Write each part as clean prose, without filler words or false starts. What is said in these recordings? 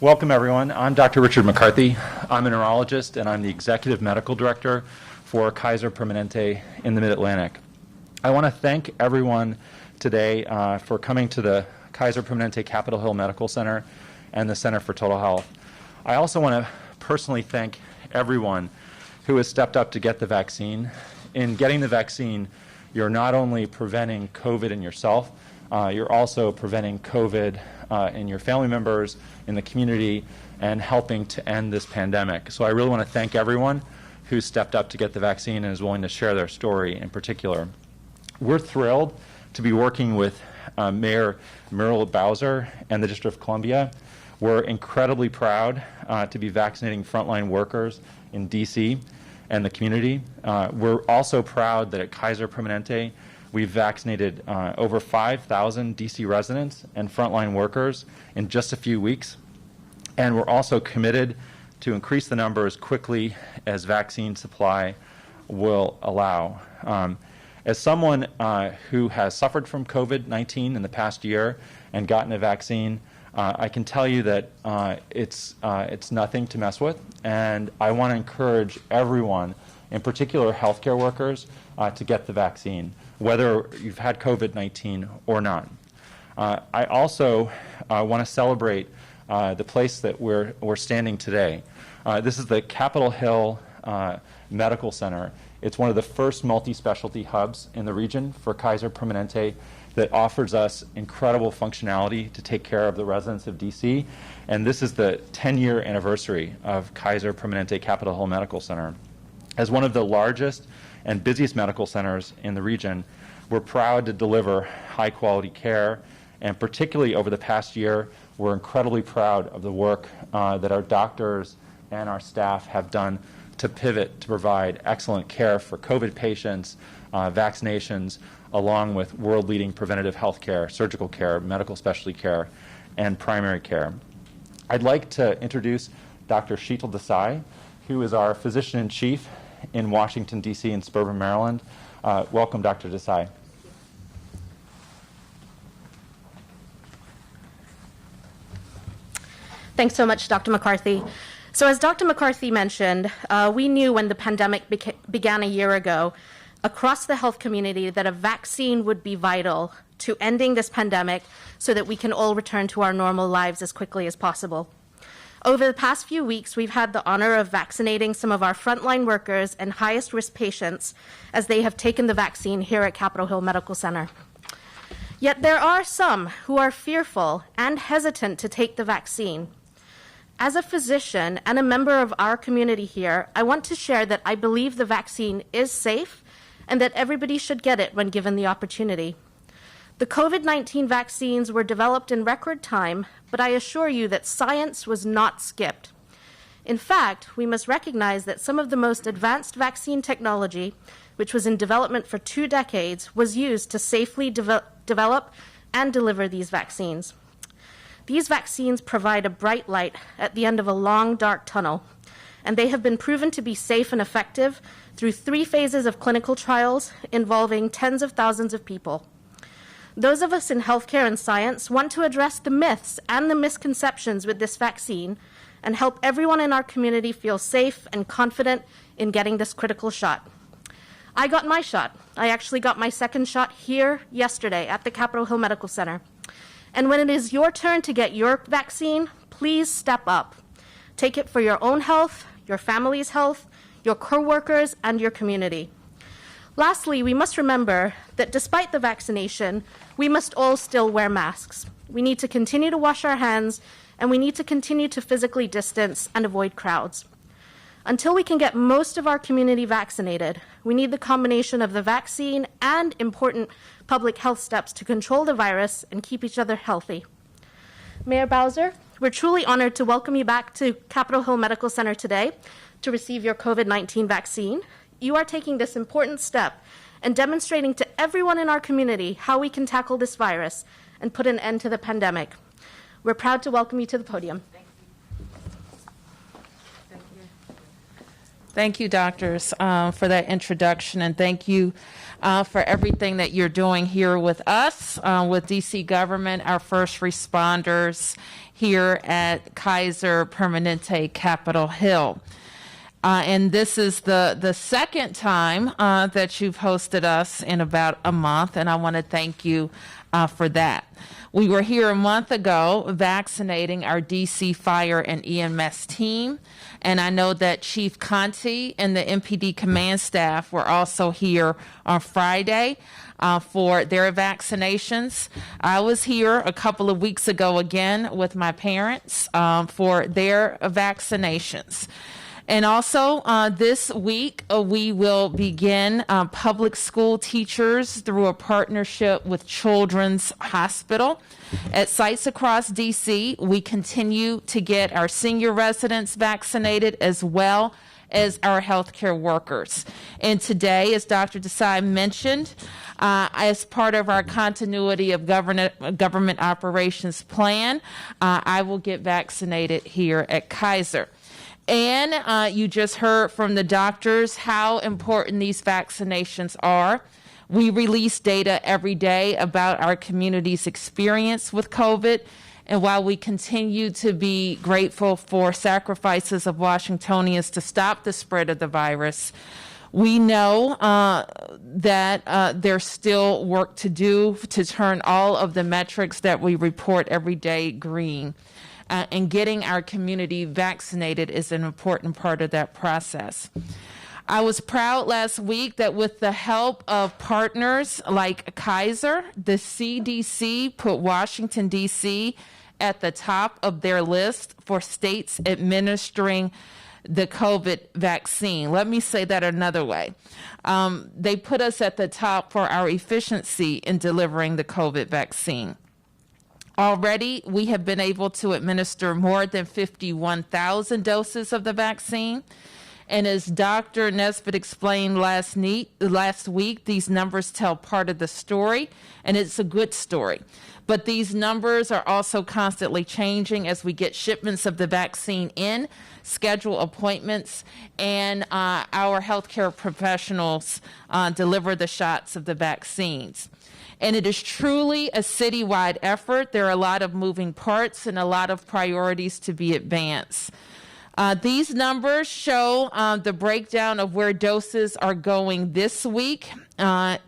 Welcome, everyone. I'm Dr. Richard McCarthy. I'm a neurologist, and I'm the Executive Medical Director for Kaiser Permanente in the Mid-Atlantic. I want to thank everyone today for coming to the Kaiser Permanente Capitol Hill Medical Center and the Center for Total Health. I also want to personally thank everyone who has stepped up to get the vaccine. In getting the vaccine, you're not only preventing COVID in yourself, you're also preventing COVID in your family members, in the community, and helping to end this pandemic. So I really want to thank everyone who stepped up to get the vaccine and is willing to share their story in particular. We're thrilled to be working with Mayor Muriel Bowser and the District of Columbia. We're incredibly proud to be vaccinating frontline workers in D.C. and the community. We're also proud that at Kaiser Permanente, we've vaccinated over 5,000 D.C. residents and frontline workers in just a few weeks. And we're also committed to increase the number as quickly as vaccine supply will allow. As someone who has suffered from COVID-19 in the past year and gotten a vaccine, I can tell you that it's nothing to mess with. And I want to encourage everyone, in particular healthcare workers, to get the vaccine, whether you've had COVID-19 or not. I also want to celebrate the place that we're standing today. This is the Capitol Hill Medical Center. It's one of the first multi-specialty hubs in the region for Kaiser Permanente that offers us incredible functionality to take care of the residents of DC. And this is the 10-year anniversary of Kaiser Permanente Capitol Hill Medical Center. As one of the largest and busiest medical centers in the region, we're proud to deliver high-quality care, and particularly over the past year, we're incredibly proud of the work that our doctors and our staff have done to pivot to provide excellent care for COVID patients, vaccinations, along with world-leading preventative health care, surgical care, medical specialty care, and primary care. I'd like to introduce Dr. Sheetal Desai, who is our physician-in-chief in Washington, D.C. and suburban Maryland. Welcome, Dr. Desai. Thanks so much, Dr. McCarthy. So as Dr. McCarthy mentioned, we knew when the pandemic began a year ago across the health community that a vaccine would be vital to ending this pandemic so that we can all return to our normal lives as quickly as possible. Over the past few weeks, we've had the honor of vaccinating some of our frontline workers and highest risk patients as they have taken the vaccine here at Capitol Hill Medical Center. Yet there are some who are fearful and hesitant to take the vaccine. As a physician and a member of our community here, I want to share that I believe the vaccine is safe and that everybody should get it when given the opportunity. The COVID-19 vaccines were developed in record time, but I assure you that science was not skipped. In fact, we must recognize that some of the most advanced vaccine technology, which was in development for 2 decades, was used to safely develop and deliver these vaccines. These vaccines provide a bright light at the end of a long, dark tunnel, and they have been proven to be safe and effective through 3 phases of clinical trials involving tens of thousands of people. Those of us in healthcare and science want to address the myths and the misconceptions with this vaccine and help everyone in our community feel safe and confident in getting this critical shot. I got my shot. I actually got my second shot here yesterday at the Capitol Hill Medical Center. And when it is your turn to get your vaccine, please step up. Take it for your own health, your family's health, your coworkers, and your community. Lastly, we must remember that despite the vaccination, we must all still wear masks. We need to continue to wash our hands, and we need to continue to physically distance and avoid crowds. Until we can get most of our community vaccinated, we need the combination of the vaccine and important public health steps to control the virus and keep each other healthy. Mayor Bowser, we're truly honored to welcome you back to Capitol Hill Medical Center today to receive your COVID-19 vaccine. You are taking this important step and demonstrating to everyone in our community how we can tackle this virus and put an end to the pandemic. We're proud to welcome you to the podium. Thank you, doctors, for that introduction, and thank you for everything that you're doing here with us, with DC government, our first responders here at Kaiser Permanente Capitol Hill. And this is the second time that you've hosted us in about a month, and I want to thank you for that. We were here a month ago vaccinating our DC Fire and EMS team, and I know that Chief Conti and the MPD command staff were also here on Friday for their vaccinations. I was here a couple of weeks ago again with my parents for their vaccinations. And also this week, we will begin public school teachers through a partnership with Children's Hospital. At sites across DC, we continue to get our senior residents vaccinated as well as our healthcare workers. And today, as Dr. Desai mentioned, as part of our continuity of government operations plan, I will get vaccinated here at Kaiser. And you just heard from the doctors how important these vaccinations are. We release data every day about our community's experience with COVID. And while we continue to be grateful for sacrifices of Washingtonians to stop the spread of the virus, we know that there's still work to do to turn all of the metrics that we report every day green. And getting our community vaccinated is an important part of that process. I was proud last week that with the help of partners like Kaiser, the CDC put Washington, D.C. at the top of their list for states administering the COVID vaccine. Let me say that another way. They put us at the top for our efficiency in delivering the COVID vaccine. Already, we have been able to administer more than 51,000 doses of the vaccine. And as Dr. Nesbitt explained last week, these numbers tell part of the story, and it's a good story. But these numbers are also constantly changing as we get shipments of the vaccine in, schedule appointments, and our healthcare professionals deliver the shots of the vaccines. And it is truly a citywide effort. There are a lot of moving parts and a lot of priorities to be advanced. These numbers show the breakdown of where doses are going this week. And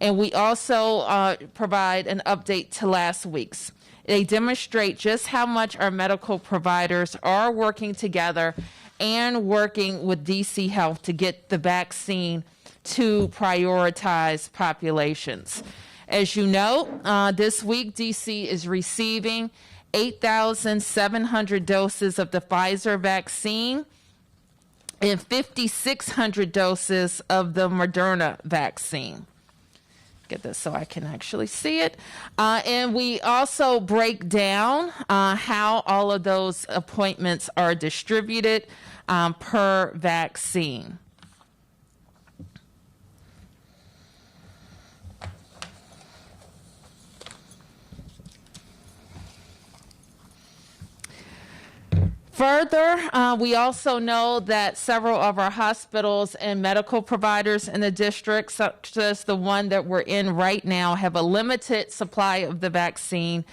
we also provide an update to last week's. They demonstrate just how much our medical providers are working together and working with DC Health to get the vaccine to prioritize populations. As you know, this week DC is receiving 8,700 doses of the Pfizer vaccine and 5,600 doses of the Moderna vaccine. Get this so I can actually see it. And we also break down how all of those appointments are distributed per vaccine. Further, we also know that several of our hospitals and medical providers in the district, such as the one that we're in right now, have a limited supply of the vaccine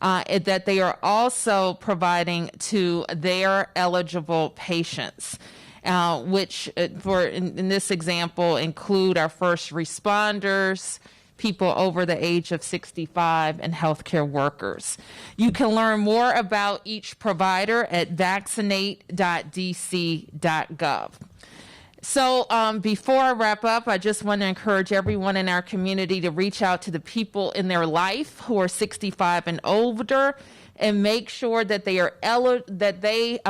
that they are also providing to their eligible patients, which in this example include our first responders, people over the age of 65, and healthcare workers. You can learn more about each provider at Vaccinate.dc.gov. So before I wrap up, I just want to encourage everyone in our community to reach out to the people in their life who are 65 and older and make sure that they are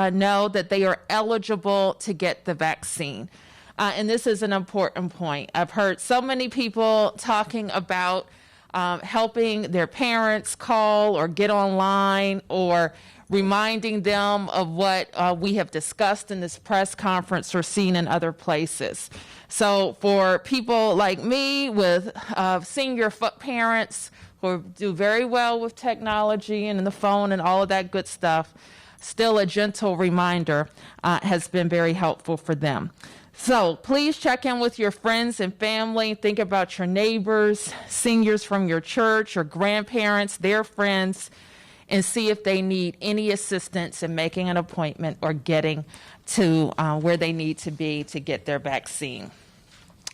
know that they are eligible to get the vaccine. And this is an important point. I've heard so many people talking about helping their parents call or get online or reminding them of what we have discussed in this press conference or seen in other places. So for people like me with senior parents who do very well with technology and the phone and all of that good stuff, still a gentle reminder has been very helpful for them. So please check in with your friends and family. Think about your neighbors, seniors from your church, your grandparents, their friends, and see if they need any assistance in making an appointment or getting to where they need to be to get their vaccine.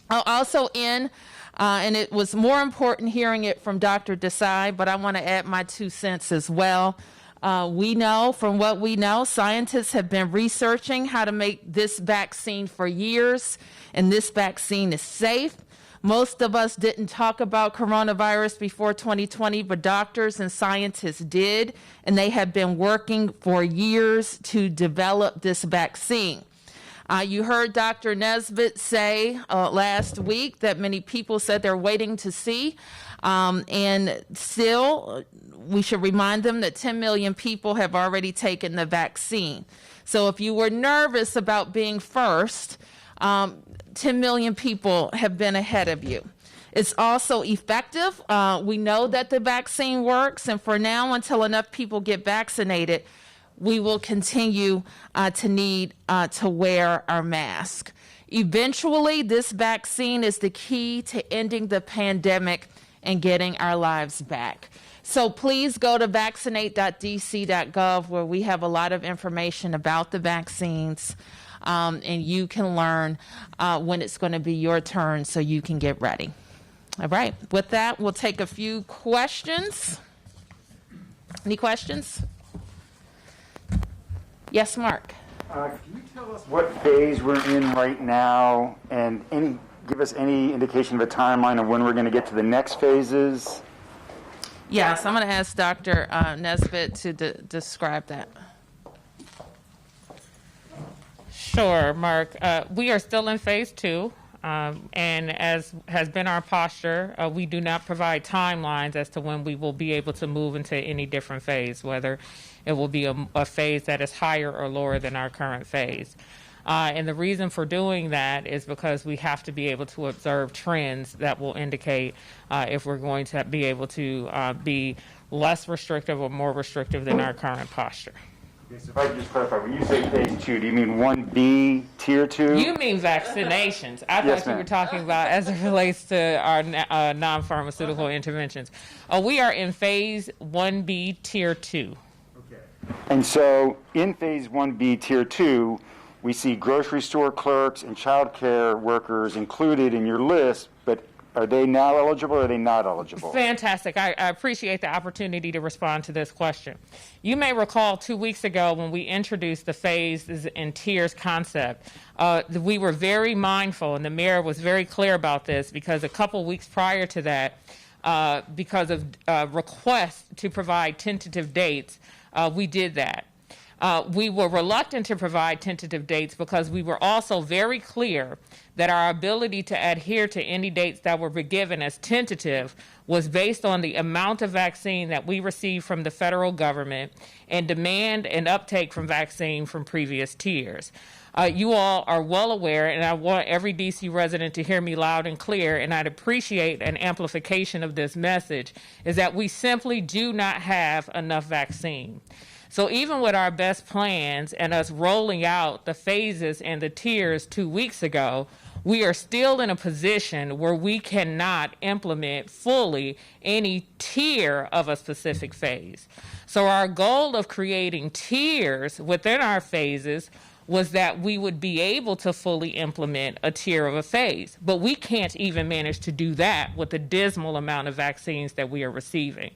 I'll also end, and it was more important hearing it from Dr. Desai, but I want to add my 2 cents as well. We know, from what we know, scientists have been researching how to make this vaccine for years, and this vaccine is safe. Most of us didn't talk about coronavirus before 2020, but doctors and scientists did, and they have been working for years to develop this vaccine. You heard Dr. Nesbitt say last week that many people said they're waiting to see, and still, we should remind them that 10 million people have already taken the vaccine. So if you were nervous about being first, 10 million people have been ahead of you. It's also effective. We know that the vaccine works, and for now, until enough people get vaccinated, we will continue to need to wear our mask. Eventually, this vaccine is the key to ending the pandemic and getting our lives back. So please go to vaccinate.dc.gov, where we have a lot of information about the vaccines, and you can learn when it's going to be your turn so you can get ready. All right. With that, we'll take a few questions. Any questions? Yes, Mark. Can you tell us what phase we're in right now, and give us any indication of a timeline of when we're going to get to the next phases? Yes, I'm going to ask Dr. Nesbitt to describe that. Sure, Mark. We are still in phase 2, and as has been our posture, we do not provide timelines as to when we will be able to move into any different phase, whether it will be a phase that is higher or lower than our current phase. And the reason for doing that is because we have to be able to observe trends that will indicate if we're going to be able to be less restrictive or more restrictive than our current posture. Okay, so if I could just clarify, when you say phase 2, do you mean 1B, tier 2? You mean vaccinations. I Yes, thought you ma'am. were talking about as it relates to our non-pharmaceutical interventions. We are in phase 1B, tier 2. And so in phase 1B, tier 2, we see grocery store clerks and child care workers included in your list, but are they now eligible or are they not eligible? Fantastic. I appreciate the opportunity to respond to this question. You may recall 2 weeks ago when we introduced the phases and tiers concept, we were very mindful, and the mayor was very clear about this, because a couple weeks prior to that, because of requests to provide tentative dates, we did that. We were reluctant to provide tentative dates because we were also very clear that our ability to adhere to any dates that were given as tentative was based on the amount of vaccine that we received from the federal government and demand and uptake from vaccine from previous tiers. You all are well aware, and I want every D.C. resident to hear me loud and clear, and I'd appreciate an amplification of this message, is that we simply do not have enough vaccine. So even with our best plans and us rolling out the phases and the tiers 2 weeks ago, we are still in a position where we cannot implement fully any tier of a specific phase. So our goal of creating tiers within our phases was that we would be able to fully implement a tier of a phase. But we can't even manage to do that with the dismal amount of vaccines that we are receiving.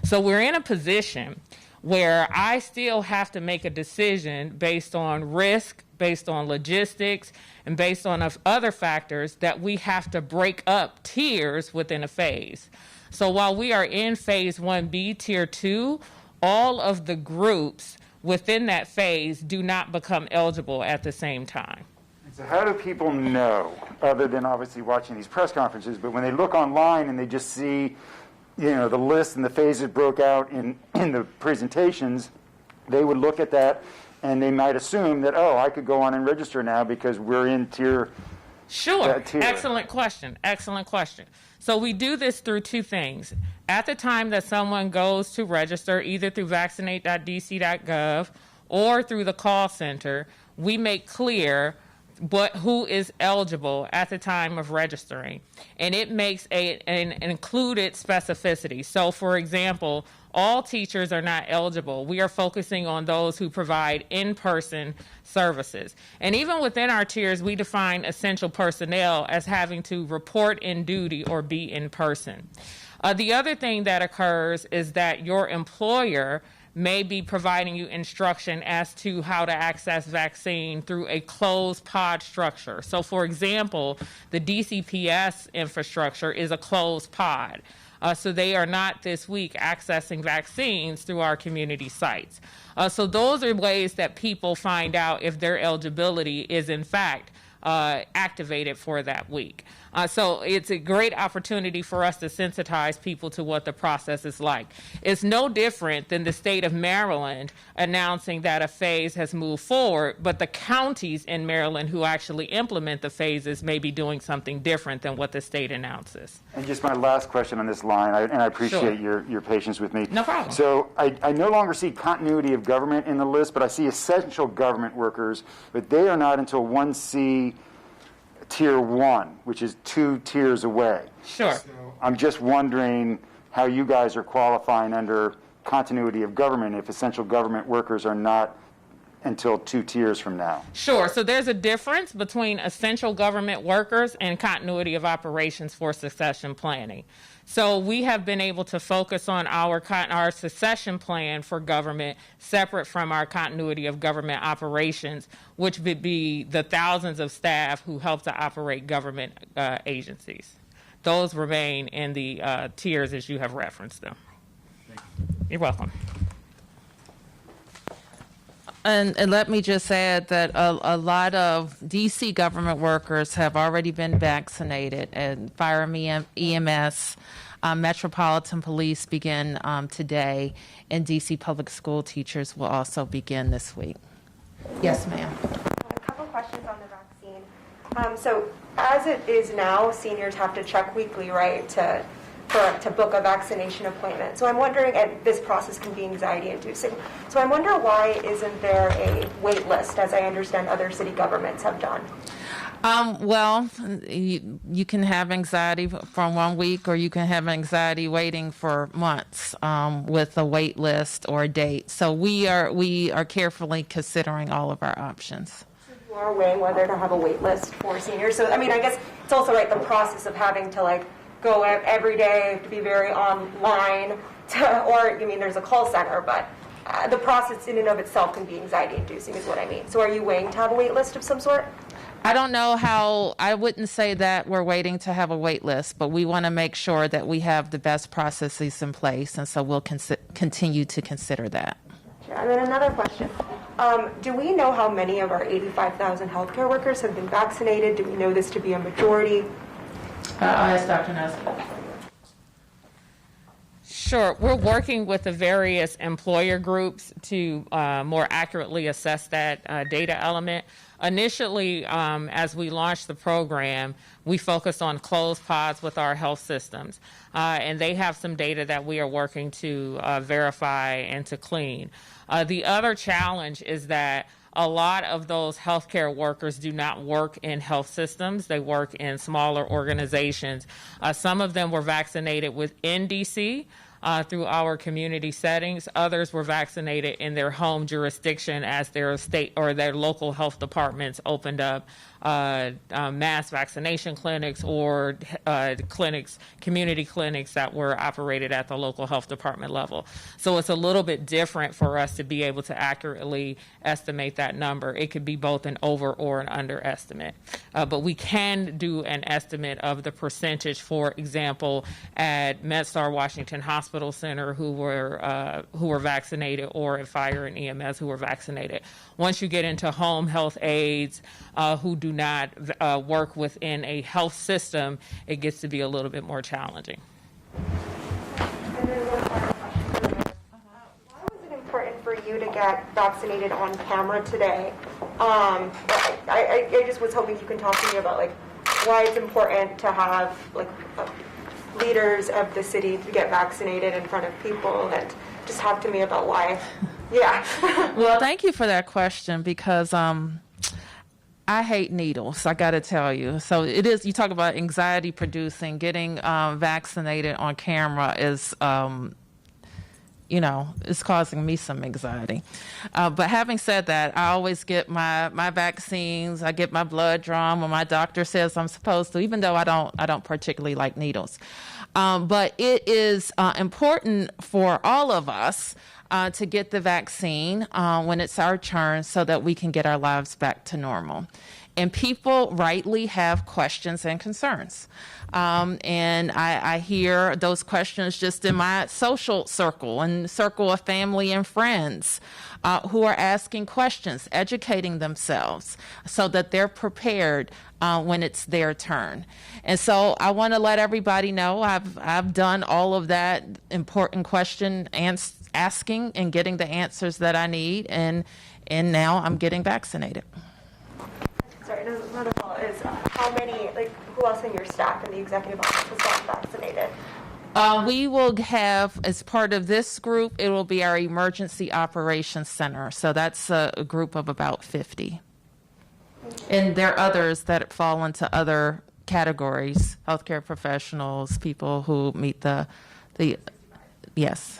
So we're in a position where I still have to make a decision based on risk, based on logistics, and based on other factors that we have to break up tiers within a phase. So while we are in phase 1B, tier 2, all of the groups within that phase do not become eligible at the same time. So how do people know, other than obviously watching these press conferences, but when they look online and they just see, the list and the phases broke out in the presentations, they would look at that and they might assume that, I could go on and register now because we're in tier. Sure. Tier. Excellent question. Excellent question. So we do this through two things. At the time that someone goes to register, either through vaccinate.dc.gov or through the call center, we make clear who is eligible at the time of registering, and it makes an included specificity. So, for example, all teachers are not eligible. We are focusing on those who provide in-person services. And even within our tiers, we define essential personnel as having to report in duty or be in person. The other thing that occurs is that your employer may be providing you instruction as to how to access vaccine through a closed pod structure. So, for example, the DCPS infrastructure is a closed pod. So they are not this week accessing vaccines through our community sites. So those are ways that people find out if their eligibility is in fact activated for that week. So it's a great opportunity for us to sensitize people to what the process is like. It's no different than the state of Maryland announcing that a phase has moved forward, but the counties in Maryland who actually implement the phases may be doing something different than what the state announces. And just my last question on this line, and I appreciate Sure. your patience with me. No problem. So I no longer see continuity of government in the list, but I see essential government workers, but they are not until 1C Tier 1, which is 2 tiers away. Sure. So I'm just wondering how you guys are qualifying under continuity of government if essential government workers are not until 2 tiers from now. Sure. So there's a difference between essential government workers and continuity of operations for succession planning. So we have been able to focus on our succession plan for government separate from our continuity of government operations, which would be the thousands of staff who help to operate government agencies. Those remain in the tiers as you have referenced them. You're welcome. And let me just add that a lot of DC government workers have already been vaccinated, and fire and EMS, Metropolitan Police begin today, and DC public school teachers will also begin this week. Yes, ma'am. A couple questions on the vaccine. So as it is now, seniors have to check weekly, right, to book a vaccination appointment. So I'm wondering, and this process can be anxiety-inducing, so I wonder why isn't there a wait list, as I understand other city governments have done? Well, you can have anxiety from 1 week, or you can have anxiety waiting for months with a wait list or a date. So we are carefully considering all of our options. You are weighing whether to have a wait list for seniors. So I mean, I guess it's also right, the process of having to go every day, to be very online, or I mean, there's a call center, but the process in and of itself can be anxiety-inducing, is what I mean. So are you weighing to have a wait list of some sort? I don't know how, I wouldn't say that we're waiting to have a wait list, but we want to make sure that we have the best processes in place, and so we'll continue to consider that. And then another question. Do we know how many of our 85,000 healthcare workers have been vaccinated? Do we know this to be a majority? I'll ask Dr. Nesbitt. Sure. We're working with the various employer groups to more accurately assess that data element. Initially, as we launched the program, we focused on closed pods with our health systems, and they have some data that we are working to verify and to clean. The other challenge is that a lot of those healthcare workers do not work in health systems. They work in smaller organizations. Some of them were vaccinated within DC through our community settings. Others were vaccinated in their home jurisdiction as their state or their local health departments opened up mass vaccination clinics or clinics, community clinics that were operated at the local health department level. So it's a little bit different for us to be able to accurately estimate that number. It could be both an over or an underestimate. But we can do an estimate of the percentage, for example, at MedStar Washington Hospital Center who were vaccinated, or at Fire and EMS who were vaccinated. Once you get into home health aides who do not work within a health system, it gets to be a little bit more challenging. And then one final question. Why was it important for you to get vaccinated on camera today? I just was hoping you can talk to me about why it's important to have leaders of the city to get vaccinated in front of people, and just talk to me about why Yeah. Well, thank you for that question because I hate needles, I got to tell you. So it is, you talk about anxiety producing, getting vaccinated on camera is, it's causing me some anxiety. But having said that, I always get my vaccines. I get my blood drawn when my doctor says I'm supposed to, even though I don't particularly like needles. But it is important for all of us to get the vaccine when it's our turn so that we can get our lives back to normal. And people rightly have questions and concerns. And I hear those questions just in my social circle and circle of family and friends who are asking questions, educating themselves so that they're prepared when it's their turn. And so I want to let everybody know I've done all of that important question asking and getting the answers that I need, and now I'm getting vaccinated. Sorry, another follow is how many, who else in your staff in the executive office has gotten vaccinated? We will have, as part of this group, it will be our Emergency Operations Center. So that's a group of about 50. And there are others that fall into other categories, healthcare professionals, people who meet the yes.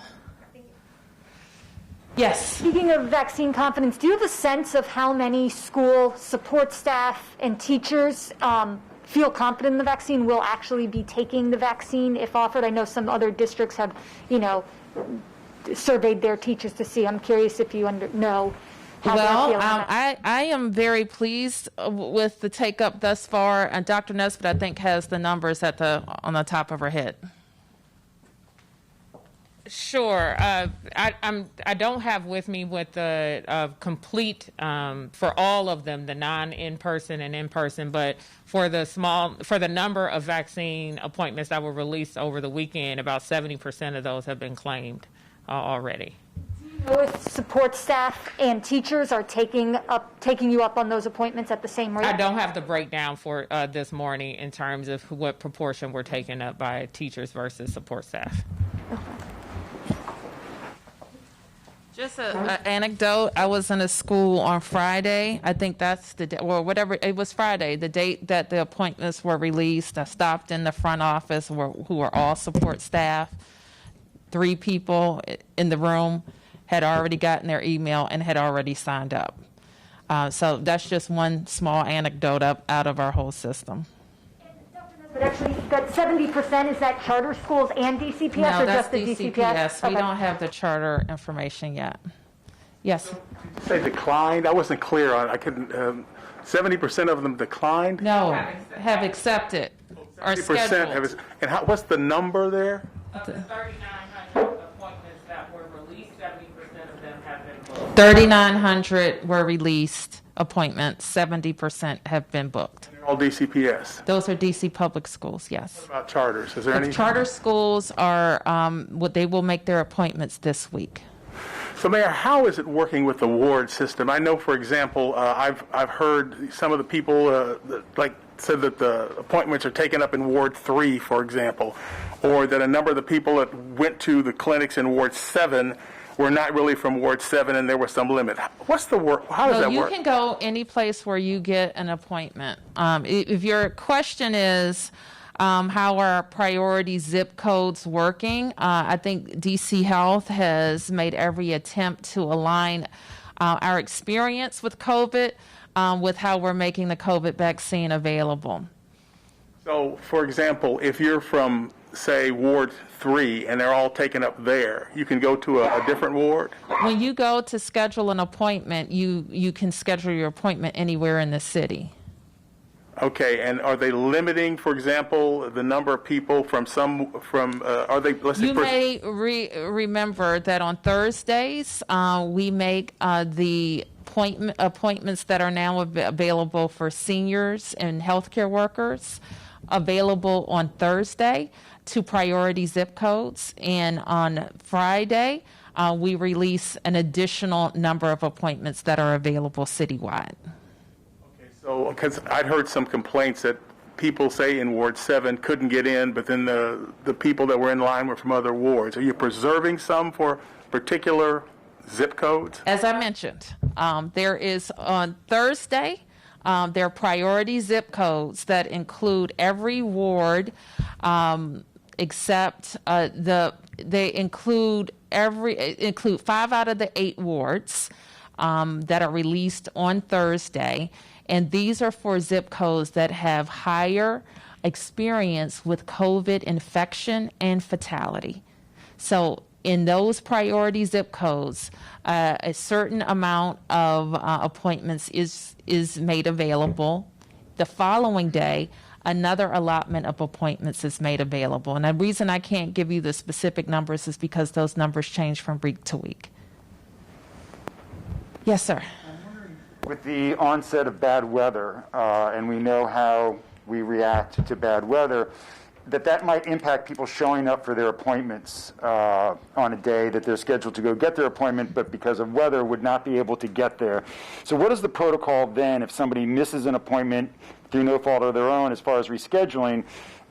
Yes. Speaking of vaccine confidence, do you have a sense of how many school support staff and teachers feel confident the vaccine will actually be taking the vaccine if offered? I know some other districts have, surveyed their teachers to see. I'm curious if you know how they're feeling about it. I am very pleased with the take-up thus far, and Dr. Nesbitt, I think, has the numbers on the top of her head. Sure. I don't have with me what the complete for all of them, the non-in-person and in-person, but for the number of vaccine appointments that were released over the weekend, about 70% of those have been claimed already. Do you know if support staff and teachers are taking you up on those appointments at the same rate? I don't have the breakdown for this morning in terms of what proportion were taken up by teachers versus support staff. Okay. Just an anecdote. I was in a school on Friday. I think that's the day, or whatever. It was Friday, the date that the appointments were released. I stopped in the front office who were all support staff. 3 people in the room had already gotten their email and had already signed up. So that's just one small anecdote out of our whole system. But actually, that 70%, is that charter schools and DCPS, No, or that's just the DCPS. We Okay. don't have the charter information yet. Yes. Say declined? I wasn't clear on. I couldn't. 70% of them declined. No, have accepted or 70% scheduled. and what's the number there? Of the 3,900 appointments that were released, 70% of them have been booked. 3,900 were released appointments. 70% have been booked. They're all DCPS. Those are DC public schools, yes. What about charters? Is there The any? charter schools are, they will make their appointments this week. So, Mayor, how is it working with the ward system? I know, for example, I've heard some of the people said that the appointments are taken up in Ward 3, for example, or that a number of the people that went to the clinics in Ward 7 were not really from Ward 7 and there was some limit. What's the work? How does that work? You can go any place where you get an appointment. If your question is how are priority zip codes working, I think DC Health has made every attempt to align our experience with COVID with how we're making the COVID vaccine available. So, for example, if you're from, say, Ward 3 and they're all taken up there, you can go to a different ward? When you go to schedule an appointment, you can schedule your appointment anywhere in the city. Okay, and are they limiting, for example, the number of people are they, let's say, You may remember that on Thursdays, we make the appointments that are now available for seniors and healthcare workers available on Thursday to priority zip codes. And on Friday, we release an additional number of appointments that are available citywide. So, because I'd heard some complaints that people, say, in Ward 7 couldn't get in, but then the people that were in line were from other wards. Are you preserving some for particular zip codes? As I mentioned, there is on Thursday, there are priority zip codes that include every ward except they include 5 out of the 8 wards that are released on Thursday, and these are for zip codes that have higher experience with COVID infection and fatality. So in those priority zip codes, a certain amount of appointments is made available. The following day, another allotment of appointments is made available. And the reason I can't give you the specific numbers is because those numbers change from week to week. Yes, sir. With the onset of bad weather, and we know how we react to bad weather, that might impact people showing up for their appointments on a day that they're scheduled to go get their appointment, but because of weather would not be able to get there. So what is the protocol then if somebody misses an appointment through no fault of their own as far as rescheduling?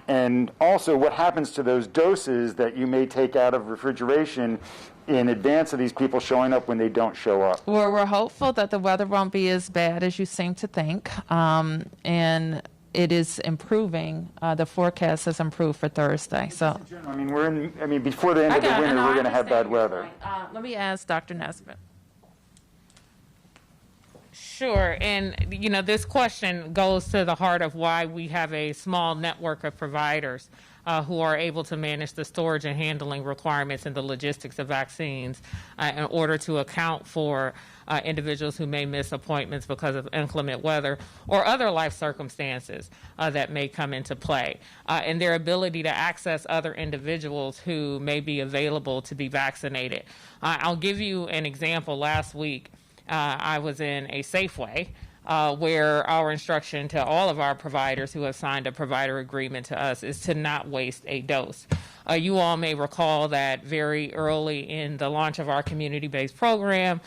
And also, what happens to those doses that you may take out of refrigeration in advance of these people showing up when they don't show up? Well, we're hopeful that the weather won't be as bad as you seem to think. And it is improving. The forecast has improved for Thursday. So, I mean, before the end of the winter, we're going to have bad weather. Let me ask Dr. Nesbitt. Sure, and this question goes to the heart of why we have a small network of providers who are able to manage the storage and handling requirements and the logistics of vaccines in order to account for individuals who may miss appointments because of inclement weather or other life circumstances that may come into play, and their ability to access other individuals who may be available to be vaccinated. I'll give you an example. Last week, I was in a Safeway where our instruction to all of our providers who have signed a provider agreement to us is to not waste a dose. You all may recall that very early in the launch of our community-based program,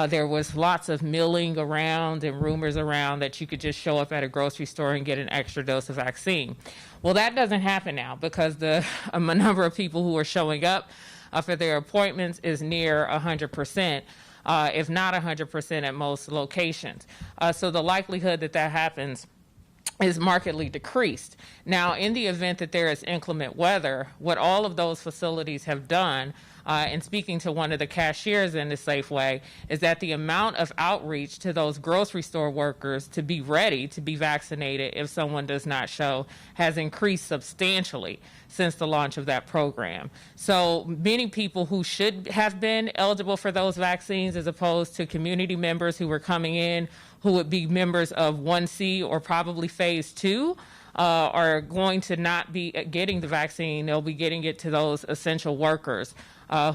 there was lots of milling around and rumors around that you could just show up at a grocery store and get an extra dose of vaccine. Well, that doesn't happen now because the number of people who are showing up for their appointments is near 100%. If not 100% at most locations. So the likelihood that happens is markedly decreased. Now, in the event that there is inclement weather, what all of those facilities have done, and speaking to one of the cashiers in the Safeway, is that the amount of outreach to those grocery store workers to be ready to be vaccinated if someone does not show has increased substantially since the launch of that program. So many people who should have been eligible for those vaccines, as opposed to community members who were coming in who would be members of 1C or probably phase 2, are going to not be getting the vaccine. They'll be getting it to those essential workers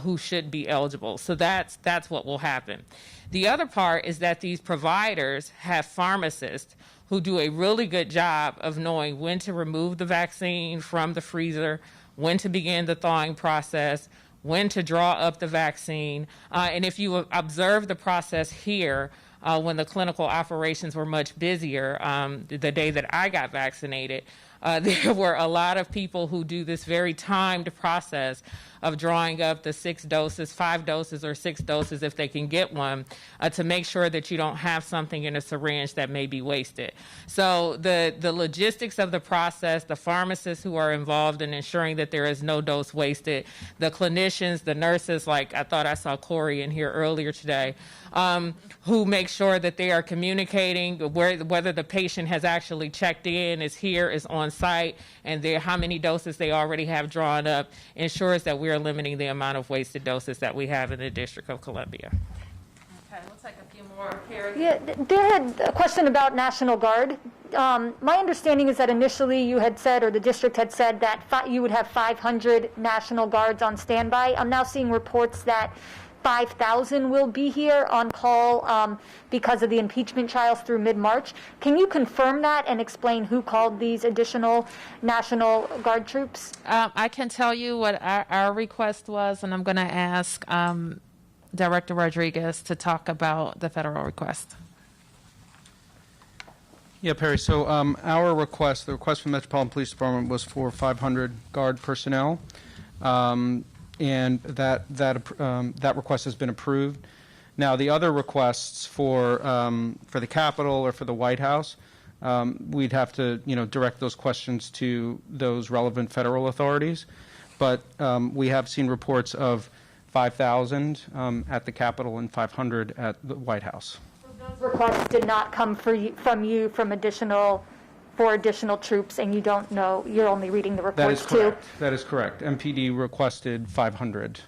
who should be eligible. So that's what will happen. The other part is that these providers have pharmacists who do a really good job of knowing when to remove the vaccine from the freezer, when to begin the thawing process, when to draw up the vaccine. And if you observe the process here, when the clinical operations were much busier, the day that I got vaccinated, there were a lot of people who do this very timed process of drawing up the 6 doses, 5 doses, or 6 doses if they can get one, to make sure that you don't have something in a syringe that may be wasted. So the logistics of the process, the pharmacists who are involved in ensuring that there is no dose wasted, the clinicians, the nurses, like I thought I saw Corey in here earlier today, who make sure that they are communicating whether the patient has actually checked in, is here, is on site, and how many doses they already have drawn up, ensures that we are limiting the amount of wasted doses that we have in the District of Columbia. Okay, we'll take a few more. Carrie? Yeah, there had a question about National Guard. My understanding is that initially you had said, or the district had said, that you would have 500 National Guards on standby. I'm now seeing reports that 5,000 will be here on call because of the impeachment trials through mid-March. Can you confirm that and explain who called these additional National Guard troops? I can tell you what our request was, and I'm going to ask Director Rodriguez to talk about the federal request. Yeah, Perry. So our request, the request from the Metropolitan Police Department, was for 500 Guard personnel. And that request has been approved. Now, the other requests for the Capitol or for the White House, we'd have to, direct those questions to those relevant federal authorities. But we have seen reports of 5,000 at the Capitol and 500 at the White House. So those requests did not come from you for additional troops, and you don't know, you're only reading the reports too? That is correct. MPD requested 500.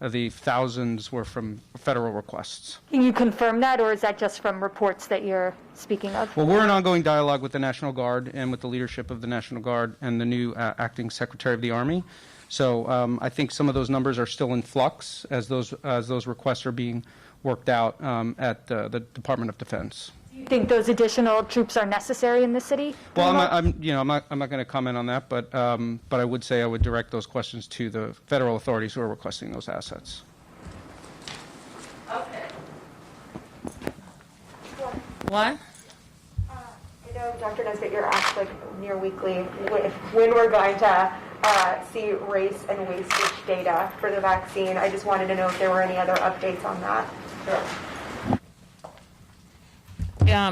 The thousands were from federal requests. Can you confirm that, or is that just from reports that you're speaking of? Well, we're in ongoing dialogue with the National Guard and with the leadership of the National Guard and the new acting Secretary of the Army. So I think some of those numbers are still in flux as those requests are being worked out at the Department of Defense. Do you think those additional troops are necessary in the city? Well, I'm not going to comment on that, but I would say I would direct those questions to the federal authorities who are requesting those assets. Okay. What? I know, Dr. Nesbitt, you're asked near weekly when we're going to see race and wastage data for the vaccine. I just wanted to know if there were any other updates on that. Sure.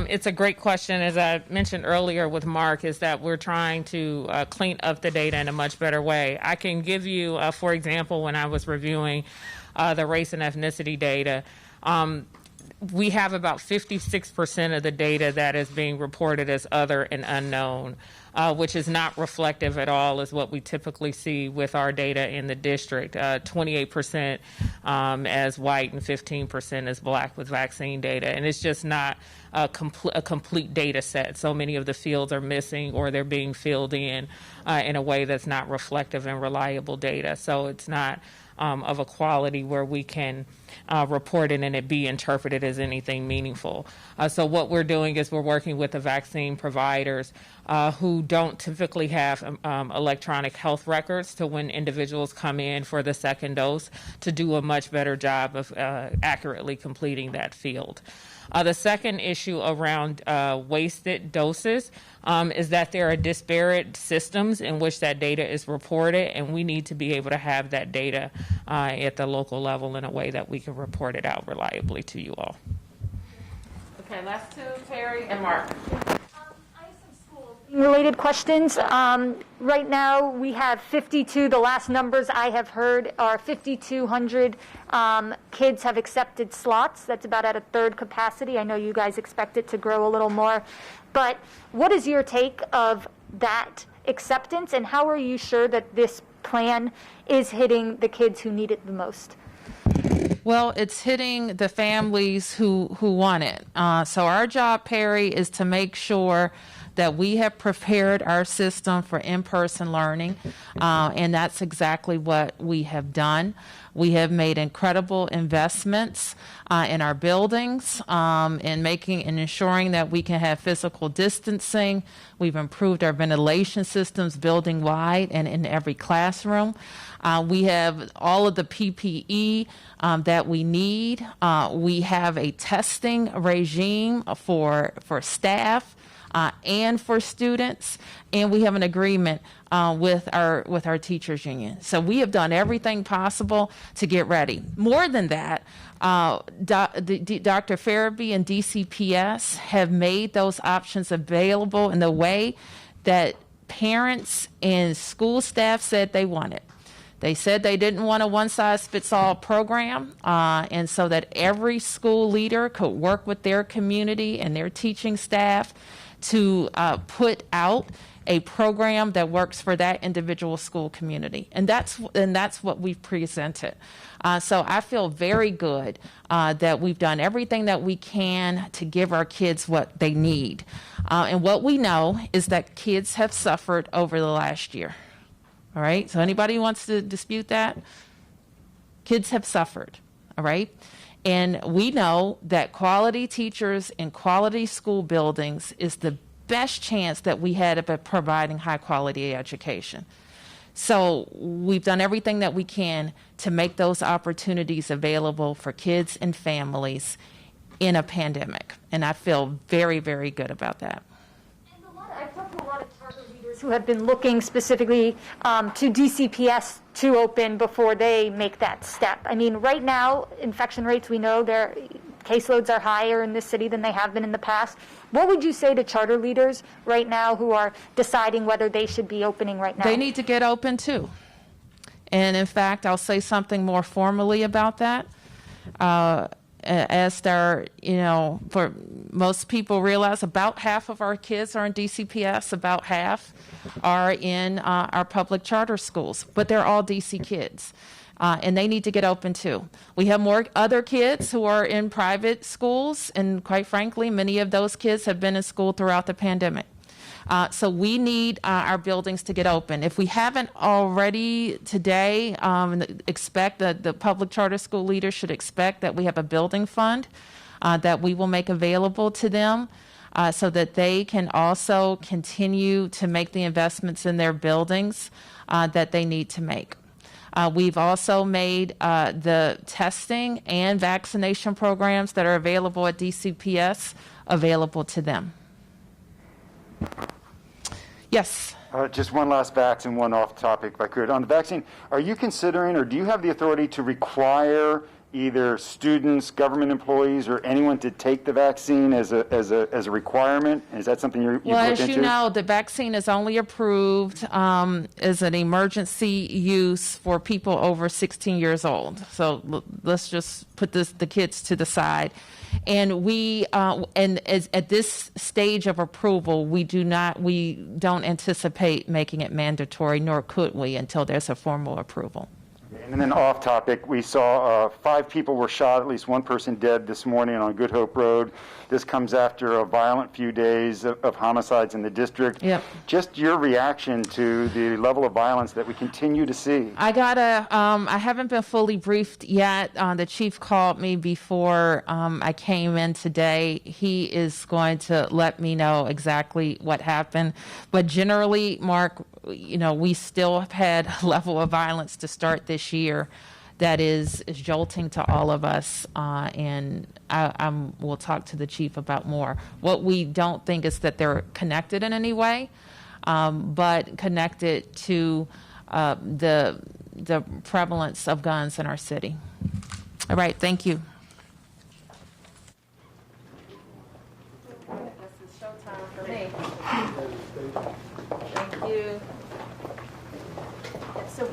It's a great question. As I mentioned earlier with Mark, is that we're trying to clean up the data in a much better way. I can give you, for example, when I was reviewing the race and ethnicity data, we have about 56% of the data that is being reported as other and unknown, which is not reflective at all as what we typically see with our data in the district. 28% as white and 15% as black with vaccine data. And it's just not a complete data set. So many of the fields are missing, or they're being filled in a way that's not reflective and reliable data. So it's not of a quality where we can report it and it be interpreted as anything meaningful. So what we're doing is we're working with the vaccine providers who don't typically have electronic health records to when individuals come in for the second dose to do a much better job of accurately completing that field. The second issue around wasted doses is that there are disparate systems in which that data is reported, and we need to be able to have that data at the local level in a way that we can report it out reliably to you all. Okay, last two, Terry and Mark. Related questions. Right now, we have 52. The last numbers I have heard are 5,200 kids have accepted slots. That's about at a third capacity. I know you guys expect it to grow a little more. But what is your take of that acceptance, and how are you sure that this plan is hitting the kids who need it the most? Well, it's hitting the families who want it. So our job, Perry, is to make sure that we have prepared our system for in-person learning, and that's exactly what we have done. We have made incredible investments in our buildings, in making and ensuring that we can have physical distancing. We've improved our ventilation systems building-wide and in every classroom. We have all of the PPE that we need. We have a testing regime for staff and for students, and we have an agreement with our teachers union. So we have done everything possible to get ready. More than that, Dr. Farabee and DCPS have made those options available in the way that parents and school staff said they wanted. They said they didn't want a one-size-fits-all program, and so that every school leader could work with their community and their teaching staff to put out a program that works for that individual school community. And that's what we've presented. So I feel very good that we've done everything that we can to give our kids what they need. And what we know is that kids have suffered over the last year. All right? So anybody who wants to dispute that? Kids have suffered. All right? And we know that quality teachers in quality school buildings is the best chance that we had of providing high quality education. So we've done everything that we can to make those opportunities available for kids and families in a pandemic. And I feel very, very good about that. I've talked to a lot of charter leaders who have been looking specifically to DCPS to open before they make that step. I mean, right now, infection rates, we know they're caseloads are higher in this city than they have been in the past. What would you say to charter leaders right now who are deciding whether they should be opening right now? They need to get open too. And in fact, I'll say something more formally about that. As there, for most people realize, about half of our kids are in DCPS, about half are in our public charter schools, but they're all DC kids. And they need to get open too. We have more other kids who are in private schools, and quite frankly, many of those kids have been in school throughout the pandemic. So we need our buildings to get open. If we haven't already today, expect that the public charter school leaders should expect that we have a building fund that we will make available to them so that they can also continue to make the investments in their buildings that they need to make. We've also made the testing and vaccination programs that are available at DCPS available to them. Yes. Just one last vax and one off topic, if I could. On the vaccine, are you considering, or do you have the authority to require either students, government employees, or anyone to take the vaccine as a requirement? Is that something you've Well, looked as into? you know, the vaccine is only approved as an emergency use for people over 16 years old. So let's just put the kids to the side. And we, at this stage of approval, we don't anticipate making it mandatory, nor could we until there's a formal approval. And then off topic, we saw 5 people were shot, at least one person dead this morning on Good Hope Road. This comes after a violent few days of homicides in the district. Yep. Just your reaction to the level of violence that we continue to see. I haven't been fully briefed yet. The chief called me before I came in today. He is going to let me know exactly what happened. But generally, Mark, we still have had a level of violence to start this year that is jolting to all of us, and we'll talk to the chief about more. What we don't think is that they're connected in any way, but connected to the prevalence of guns in our city. All right, thank you. This is showtime for me. Thank you. So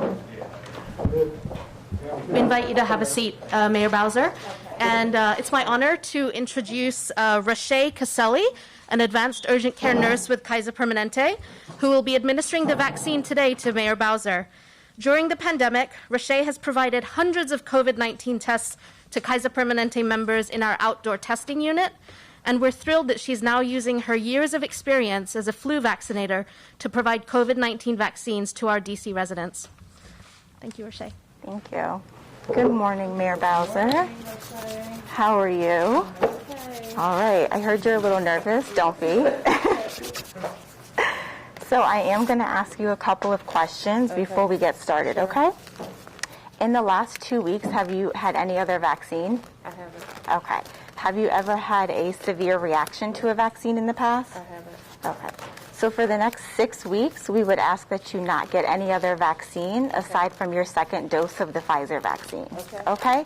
we invite you to have a seat, Mayor Bowser. And it's my honor to introduce Rashay Caselli, an advanced urgent care nurse with Kaiser Permanente, who will be administering the vaccine today to Mayor Bowser. During the pandemic, Rashay has provided hundreds of COVID-19 tests to Kaiser Permanente members in our outdoor testing unit, and we're thrilled that she's now using her years of experience as a flu vaccinator to provide COVID-19 vaccines to our DC residents. Thank you, Rashay. Thank you. Good morning, Mayor Bowser. How are you? All right. I heard you're a little nervous. Don't be. So I am going to ask you a couple of questions before we get started, okay? In the last 2 weeks, have you had any other vaccine? I haven't. Okay. Have you ever had a severe reaction to a vaccine in the past? I haven't. Okay. So for the next 6 weeks, we would ask that you not get any other vaccine aside from your second dose of the Pfizer vaccine. Okay?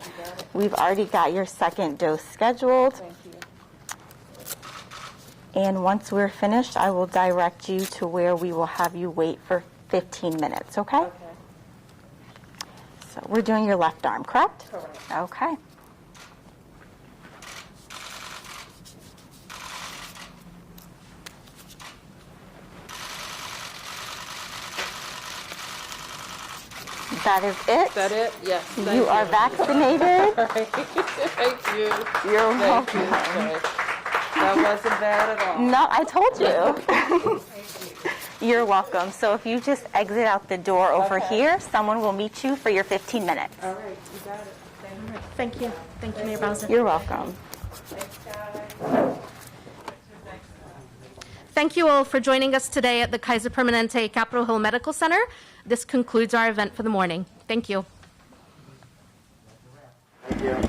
We've already got your second dose scheduled. Thank you. And once we're finished, I will direct you to where we will have you wait for 15 minutes, okay? Okay. So we're doing your left arm, correct? Correct. Okay. That is it. Is that it? Yes. You are vaccinated. Thank you. You're Thank you. welcome. Okay. That wasn't bad at all. No, I told you. You're welcome. So if you just exit out the door over here, someone will meet you for your 15 minutes. All right, you got it. Thank you. Thank you. Thank you, Mayor Bowser. You're welcome. Thanks, guys. Thank you all for joining us today at the Kaiser Permanente Capitol Hill Medical Center. This concludes our event for the morning. Thank you. Thank you.